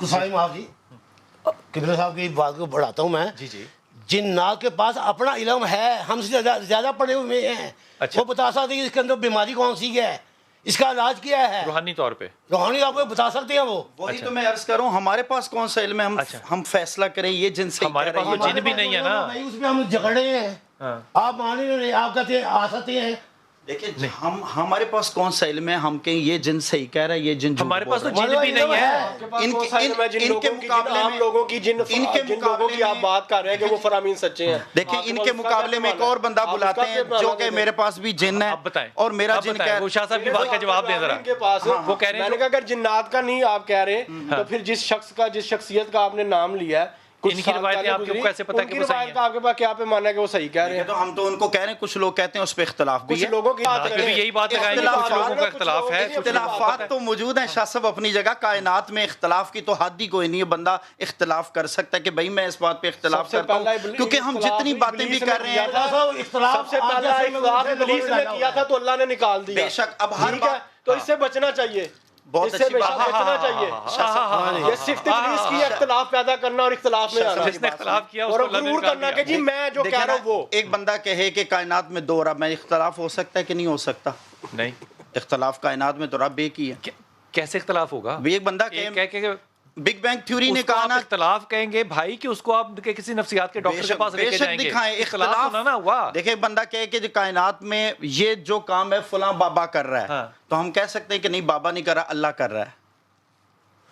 گسائی معاف جی، قبلہ صاحب کی بات کو بڑھاتا ہوں میں. جی جی. جنات کے پاس اپنا علم ہے، ہم سے زیادہ پڑھے ہوئے ہیں. وہ بتا سکتے ہیں اس کے اندر بیماری کون سی ہے، اس کا علاج کیا ہے روحانی طور پہ. روحانی آپ کو بتا سکتے ہیں. وہی تو میں عرض کروں، ہمارے پاس کون سا علم ہے ہم فیصلہ کریں یہ جن سے. ہمارے پاس وہ جن بھی نہیں ہے نا. اس میں ہم جھگڑے ہیں. آپ مان ہی نہیں، آپ کہتے ہیں آ سکتے ہیں. دیکھیں ہمارے پاس کون سا علم ہے ہم کہیں یہ جن صحیح کہہ رہا ہے یہ جن. ہمارے پاس تو جن بھی نہیں ہے. ان کے مقابلے عام لوگوں کی جن لوگوں کی آپ بات کر رہے ہیں کہ وہ فرامین سچے ہیں. دیکھیں ان کے مقابلے میں ایک اور بندہ بلاتے ہیں جو کہ میرے پاس بھی جن ہے اور میرا جن کہہ. وہ شاہ صاحب کی بات کا جواب دیں ذرا. وہ کہہ رہے ہیں، میں نے کہا اگر جنات کا نہیں آپ کہہ رہے تو پھر جس شخصیت کا آپ نے نام لیا ہے، ان کی روایتیں آپ کو کیسے پتہ کہ وہ صحیح ہیں؟ آپ کے پاس کیا پہ ماننا ہے کہ وہ صحیح کہہ رہے ہیں؟ تو ہم تو ان کو کہہ رہے ہیں، کچھ لوگ کہتے ہیں اس پہ اختلاف بھی ہے. کچھ لوگوں کی بات پھر بھی یہی بات لگائیں گے کچھ لوگوں کا اختلاف ہے. اختلافات تو موجود ہیں شاہ صاحب اپنی جگہ. کائنات میں اختلاف کی تو حد ہی کوئی نہیں ہے. بندہ اختلاف کر سکتا ہے کہ بھائی میں اس بات پہ اختلاف کرتا ہوں، کیونکہ ہم جتنی باتیں بھی کر رہے ہیں. سب سے پہلا اختلاف ابلیس نے کیا تھا تو اللہ نے نکال دیا. بے شک. اب ہر بات تو اس سے بچنا چاہیے، بہت اس سے اچھی بات بچنا چاہیے. یہ صرف ابلیس کی اختلاف پیدا کرنا اور اختلاف میں آنا، جس نے اختلاف کیا اس اور کو اللہ نے غرور نکال کرنا دیا. کہ جی میں جو کہہ رہا ہوں وہ. ایک بندہ کہے کہ کائنات میں دو رب ہیں، اختلاف ہو سکتا ہے کہ نہیں ہو سکتا؟ نہیں. اختلاف کائنات میں تو رب ایک ہی ہے. کیسے اختلاف ہوگا؟ ایک بندہ کہ بگ بینگ تھیوری نے کہا نا اختلاف کہیں گے بھائی کہ اس کو آپ کسی نفسیات کے ڈاکٹر کے پاس لے کے جائیں گے. اختلاف ہونا نا ہوا. دیکھیں بندہ کہے کہ کائنات میں یہ جو کام ہے فلاں بابا کر رہا ہے، تو ہم کہہ سکتے ہیں کہ نہیں بابا نہیں کر رہا، اللہ کر رہا ہے.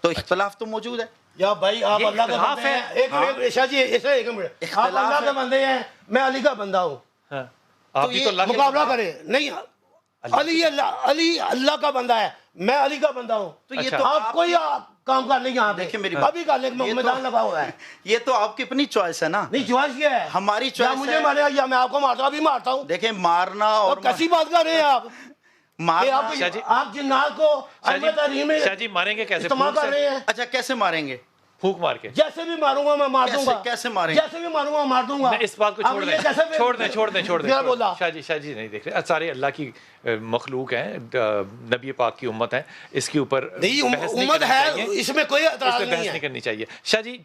تو اختلاف تو موجود ہے. یا بھائی آپ اللہ کا بندے ہیں. ایک شاہ جی ایسا ایک منٹ، آپ اللہ کے بندے ہیں، میں علی کا بندہ ہوں. آپ بھی تو اللہ کے مقابلہ کریں. نہیں، علی اللہ کا بندہ ہے، میں علی کا بندہ ہوں. تو یہ تو آپ کوئی کام کر لیں یہاں پہ ابھی کر لیں، میدان لگا ہوا ہے. یہ تو آپ کی اپنی چوائس ہے نا. نہیں چوائس کیا ہے؟ ہماری چوائس. مجھے مارے یا میں آپ کو مارتا ہوں، ابھی مارتا ہوں. دیکھیں مارنا اور کیسی بات کر رہے ہیں آپ؟ آپ جنات کو شاہ جی ماریں گے کیسے؟ استعمال کر رہے ہیں. اچھا کیسے ماریں گے؟ پھونک مار کے. جیسے بھی ماروں گا میں مار دوں گا. کیسے ماریں گے؟ جیسے بھی ماروں گا مار دوں گا. اس بات کو چھوڑ دیں. شاہ جی نہیں دیکھ رہے، سارے اللہ کی مخلوق ہیں، نبی پاک کی امت ہے، اس کے اوپر امت ہے، اس میں کوئی اعتراض نہیں کرنی چاہیے. شاہ جی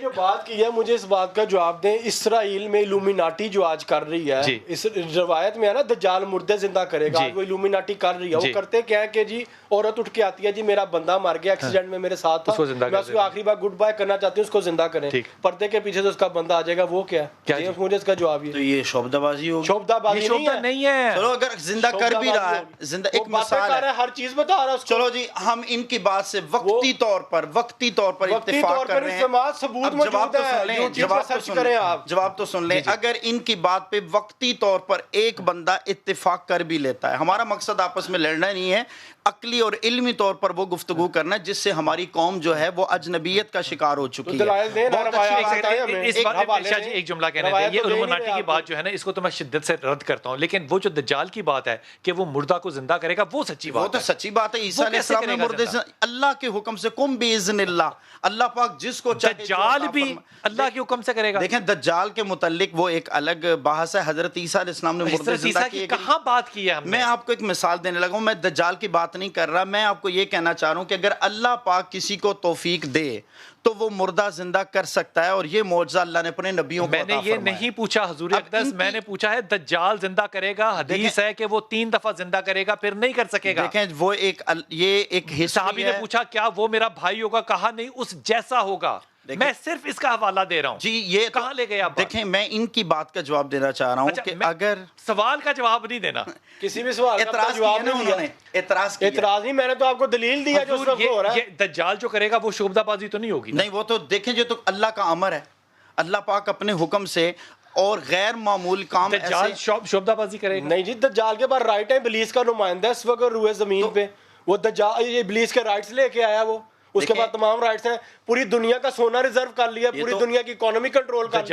جو بات کی ہے مجھے اس بات کا جواب دیں. اسرائیل میں الومیناٹی جو آج کر رہی ہے، اس روایت میں ہے نا دجال مردے زندہ کرے گا، وہ الومیناٹی کر رہی ہے. وہ کرتے کیا ہے کہ جی عورت اٹھ کے آتی ہے، جی میرا بندہ مر گیا ایکسیڈنٹ میں میرے ساتھ تھا، میں اس کو آخری بار گڈ بائے کرنا چاہتی ہوں، اس کو زندہ کریں. پردے کے پیچھے سے اس کا بندہ آ جائے گا. وہ کیا ہے؟ مجھے اس کا جواب تو یہ شعبدہ بازی ہوگی. شعبدہ بازی نہیں ہے. چلو اگر زندہ کر بھی رہا ہے، زندہ ایک مثال ہے، ہر چیز بتا رہا ہے. چلو جی ہم ان کی بات سے وقتی طور پر اتفاق کر رہے ہیں. ثبوت موجود ہے، جواب تو سن لیں. اگر ان کی بات پہ وقتی طور پر ایک بندہ اتفاق کر بھی لیتا ہے، ہمارا مقصد آپس میں لڑنا نہیں ہے، عقلی اور علمی طور پر وہ گفتگو کرنا جس سے ہماری قوم جو ہے وہ اجنبیت کا شکار ہو چکی ہے. ایک جملہ کہنا ہے، یہ الومیناٹی کی بات جو ہے نا، اس کو تو میں شدت سے رد کرتا ہوں، لیکن وہ جو دجال کی بات ہے کہ وہ مردہ کو زندہ کرے گا، وہ سچی بات ہے. وہ تو سچی بات ہے. عیسیٰ علیہ السلام نے مردے سے اللہ کے حکم سے قم باذن اللہ، اللہ پاک جس کو چاہے. دجال بھی اللہ کے حکم سے کرے گا. دیکھیں دجال کے متعلق وہ ایک الگ بحث ہے. حضرت عیسیٰ علیہ السلام نے مردے زندہ کیے. کہاں بات کی ہے ہم نے؟ میں آپ کو ایک مثال دینے لگا ہوں، میں دجال کی بات نہیں کر رہا. میں آپ کو یہ کہنا چاہ رہا ہوں کہ اگر اللہ پاک کسی کو توفیق دے تو وہ مردہ زندہ کر سکتا ہے، اور یہ معجزہ اللہ نے اپنے نبیوں کو عطا فرمایا. میں نے یہ نہیں پوچھا حضور اقدس، میں نے پوچھا ہے دجال زندہ کرے گا. حدیث ہے کہ وہ 3 دفعہ زندہ کرے گا پھر نہیں کر سکے گا. دیکھیں وہ ایک صحابی نے پوچھا کیا وہ میرا بھائی ہوگا؟ کہا نہیں، اس جیسا ہوگا. میں صرف اس کا حوالہ دے رہا ہوں. جی یہ کہاں لے گئے آپ؟ دیکھیں میں ان کی بات کا جواب دینا چاہ رہا ہوں کہ اگر سوال کا جواب نہیں دینا، کسی بھی سوال کا جواب نہیں دیا. اعتراض نہیں، میں نے تو آپ کو دلیل دیا جو اس وقت ہو رہا ہے. یہ دجال جو کرے گا وہ شعبدہ بازی تو نہیں ہوگی. نہیں، وہ تو دیکھیں جو تو اللہ کا امر ہے، اللہ پاک اپنے حکم سے اور غیر معمول کام دجال شعبدہ بازی کرے گا. نہیں جی، دجال کے پاس رائٹ ہے، ابلیس کا نمائندہ اس وقت روئے زمین پہ. وہ دجال ابلیس کے رائٹس لے کے آیا، وہ اس کے بعد تمام رائٹس ہیں. پوری دنیا کا سونا ریزرو کر لیا، پوری دنیا کی اکانومی کنٹرول کر لیا.